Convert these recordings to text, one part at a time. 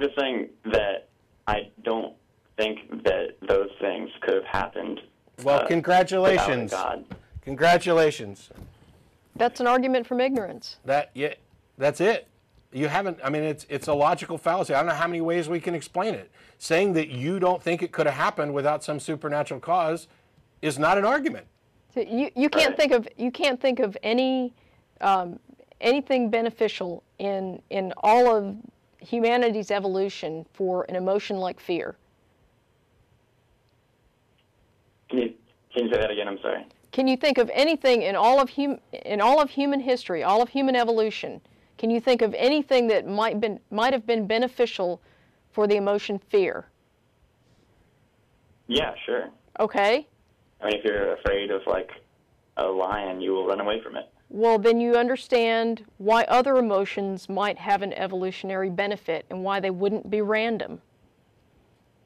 just saying that I don't think that those things could have happened. Well, congratulations. Without a God. Congratulations. That's an argument from ignorance. Yeah, that's it. You haven't, I mean, it's a logical fallacy. I don't know how many ways we can explain it. Saying that you don't think it could have happened without some supernatural cause is not an argument. So you can't think of any anything beneficial in all of humanity's evolution for an emotion like fear. Can you say that again? I'm sorry. Can you think of anything in all of human history, all of human evolution? Can you think of anything that might have been beneficial for the emotion fear? Yeah, sure. Okay. I mean, if you're afraid of, like, a lion, you will run away from it. Well, then you understand why other emotions might have an evolutionary benefit and why they wouldn't be random.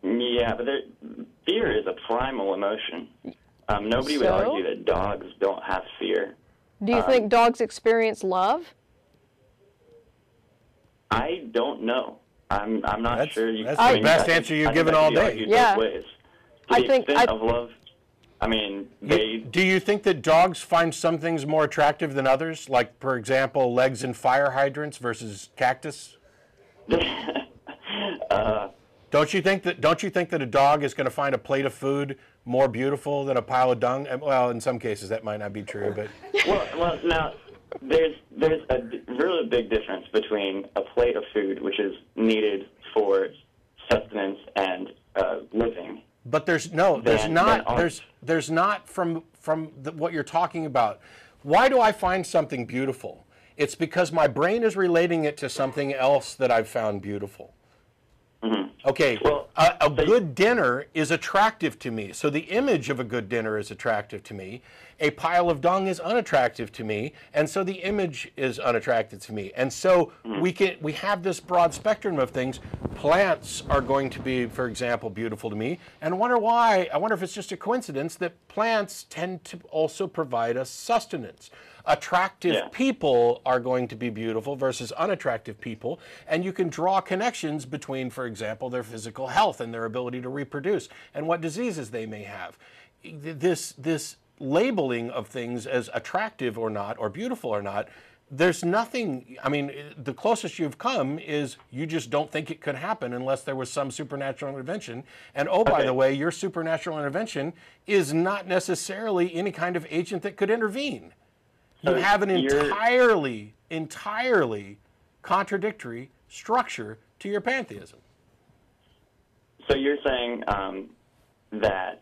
Yeah, but fear is a primal emotion. Nobody would argue that dogs don't have fear. Do you think dogs experience love? I don't know. I'm not sure. That's the best answer you've given all day. Yeah. Ways. To the extent of love, I mean, Do you think that dogs find some things more attractive than others? Like, for example, legs in fire hydrants versus cactus? Don't you think that a dog is going to find a plate of food more beautiful than a pile of dung? Well, in some cases that might not be true, but well, now there's a really big difference between a plate of food, which is needed for sustenance and living. But there's not from what you're talking about. Why do I find something beautiful? It's because my brain is relating it to something else that I've found beautiful. Mm-hmm. Okay, well, a good dinner is attractive to me. So the image of a good dinner is attractive to me. A pile of dung is unattractive to me, and so the image is unattractive to me. And so we have this broad spectrum of things. Plants are going to be, for example, beautiful to me. And I wonder why. I wonder if it's just a coincidence that plants tend to also provide us sustenance. Attractive people are going to be beautiful versus unattractive people, and you can draw connections between, for example, their physical health and their ability to reproduce and what diseases they may have. This labeling of things as attractive or not, or beautiful or not, there's nothing, I mean, the closest you've come is you just don't think it could happen unless there was some supernatural intervention. And oh, by the way, your supernatural intervention is not necessarily any kind of agent that could intervene. You have an entirely contradictory structure to your pantheism. So you're saying that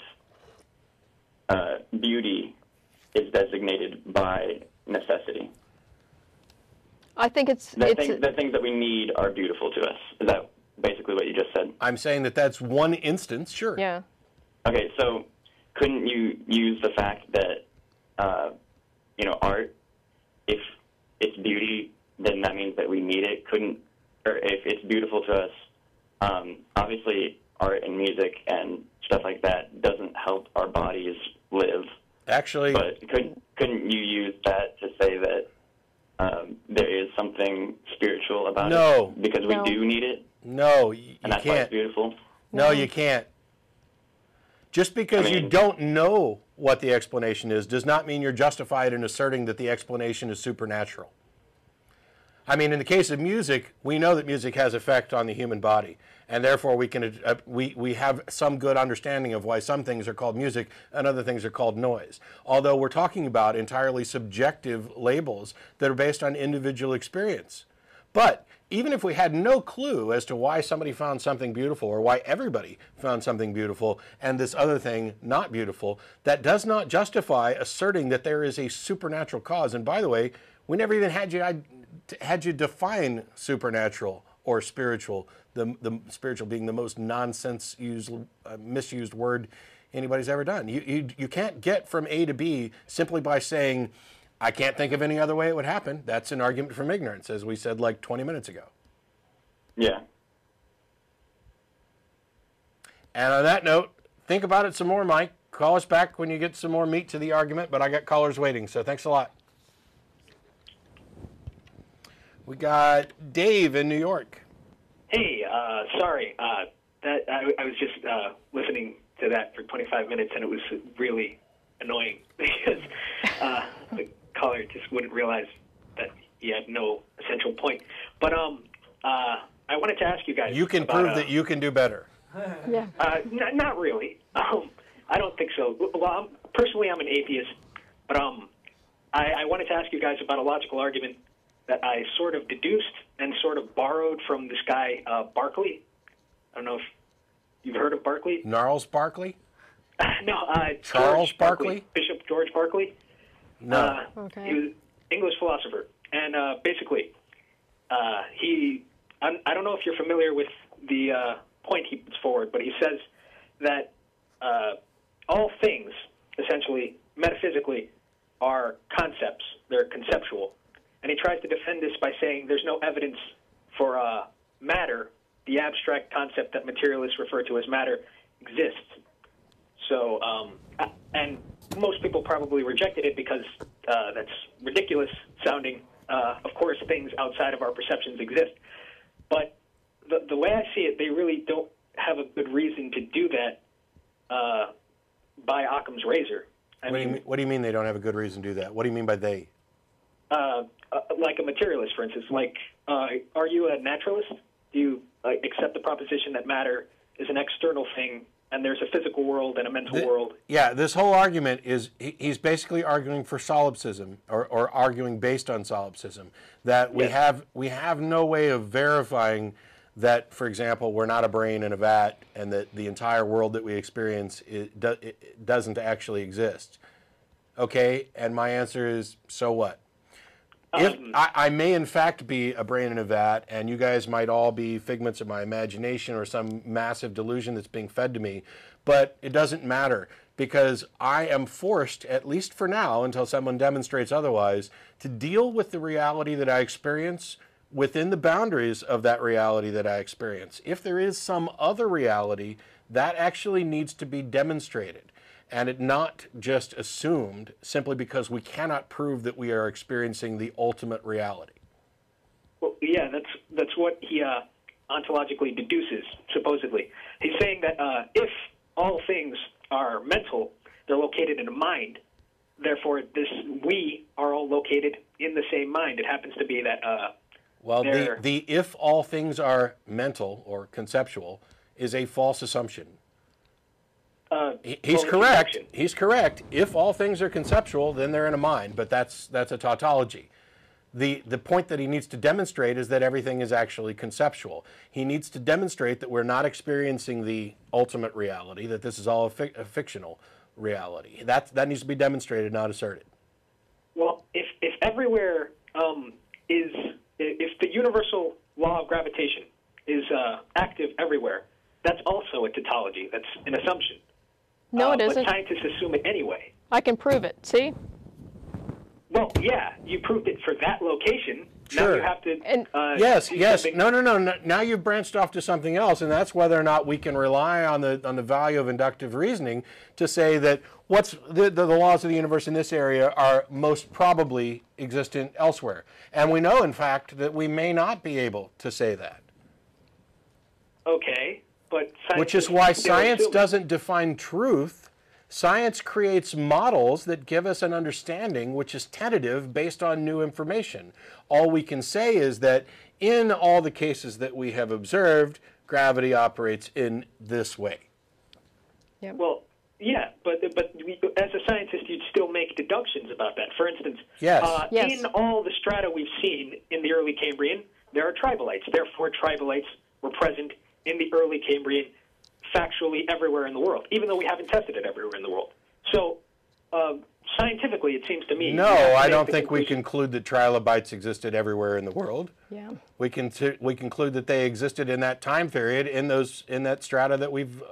beauty is designated by necessity? I think the things that we need are beautiful to us. Is that basically what you just said? I'm saying that that's one instance, sure. Yeah. Okay, so couldn't you use the fact that art, if it's beauty, then that means that we need it? Or if it's beautiful to us, obviously art and music and stuff like that doesn't help our bodies live. Actually, but couldn't you use that to say that there is something spiritual about it? Because we do need it? No, you and that's can't. Why it's beautiful? No, you can't. Just because you don't know what the explanation is does not mean you're justified in asserting that the explanation is supernatural. I mean, in the case of music, we know that music has effect on the human body, and therefore we can we have some good understanding of why some things are called music and other things are called noise. Although we're talking about entirely subjective labels that are based on individual experience. But even if we had no clue as to why somebody found something beautiful or why everybody found something beautiful and this other thing not beautiful, that does not justify asserting that there is a supernatural cause. And by the way, we never even had you define supernatural or spiritual, the spiritual being the most nonsense misused word anybody's ever done. You can't get from A to B simply by saying, I can't think of any other way it would happen. That's an argument from ignorance, as we said like 20 minutes ago. Yeah. And on that note, think about it some more, Mike. Call us back when you get some more meat to the argument, but I got callers waiting, so thanks a lot. We got Dave in New York. Hey, sorry. That I was just listening to that for 25 minutes, and it was really annoying because the caller just wouldn't realize that he had no essential point. But I wanted to ask you guys. You can about, prove that you can do better. Yeah. Not really. I don't think so. Well, personally, I'm an atheist, but I wanted to ask you guys about a logical argument that I sort of deduced and sort of borrowed from this guy, Berkeley. I don't know if you've heard of Berkeley. Gnarls Barkley? No, Charles George Berkeley? Bishop George Berkeley. No. Okay. He was an English philosopher. And basically, I don't know if you're familiar with the point he puts forward, but he says that all things, essentially, metaphysically, are concepts. They're conceptual. And he tries to defend this by saying there's no evidence for matter, the abstract concept that materialists refer to as matter, exists. So, and most people probably rejected it because that's ridiculous sounding. Of course, things outside of our perceptions exist. But the way I see it, they really don't have a good reason to do that by Occam's razor. What do you mean they don't have a good reason to do that? What do you mean by they? Like a materialist, for instance. Like, are you a naturalist? Do you accept the proposition that matter is an external thing and there's a physical world and a mental world? Yeah, this whole argument is, he's basically arguing for solipsism, or arguing based on solipsism, that we have no way of verifying that, for example, we're not a brain in a vat and that the entire world that we experience it doesn't actually exist. Okay, and my answer is, so what? If I may in fact be a brain in a vat, and you guys might all be figments of my imagination or some massive delusion that's being fed to me, but it doesn't matter, because I am forced, at least for now, until someone demonstrates otherwise, to deal with the reality that I experience within the boundaries of that reality that I experience. If there is some other reality, that actually needs to be demonstrated, and it not just assumed simply because we cannot prove that we are experiencing the ultimate reality. Well, yeah, that's what he ontologically deduces, supposedly. He's saying that if all things are mental, they're located in a mind. Therefore, we are all located in the same mind. It happens to be that... well, the if all things are mental or conceptual is a false assumption. He's correct. He's correct. If all things are conceptual, then they're in a mind, but that's a tautology. The point that he needs to demonstrate is that everything is actually conceptual. He needs to demonstrate that we're not experiencing the ultimate reality, that this is all a fictional reality. That needs to be demonstrated, not asserted. Well, if everywhere if the universal law of gravitation is active everywhere, that's also a tautology. That's an assumption. No, it isn't. But scientists assume it anyway. I can prove it. See? Well, yeah, you proved it for that location. Sure. Now you have to. Yes. No. Now you've branched off to something else, and that's whether or not we can rely on the value of inductive reasoning to say that what's the laws of the universe in this area are most probably existent elsewhere. And we know, in fact, that we may not be able to say that. Okay, but which is why science doesn't define truth. Science creates models that give us an understanding which is tentative based on new information. All we can say is that in all the cases that we have observed, gravity operates in this way. Yep. Well, yeah, but as a scientist, you'd still make deductions about that. For instance, Yes. In all the strata we've seen in the early Cambrian, there are tribolites. Therefore, tribolites were present in the early Cambrian factually everywhere in the world, even though we haven't tested it everywhere in the world. So, scientifically, it seems to me... No, I don't think we conclude that trilobites existed everywhere in the world. Yeah. We conclude that they existed in that time period in that strata that we've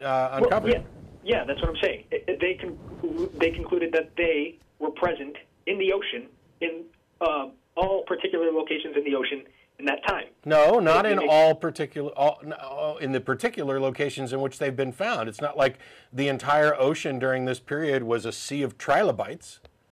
uncovered. Well, yeah, that's what I'm saying. They concluded that they were present in the ocean, in all particular locations in the ocean in that time. No, not in all particular, in the particular locations in which they've been found. It's not like the entire ocean during this period was a sea of trilobites.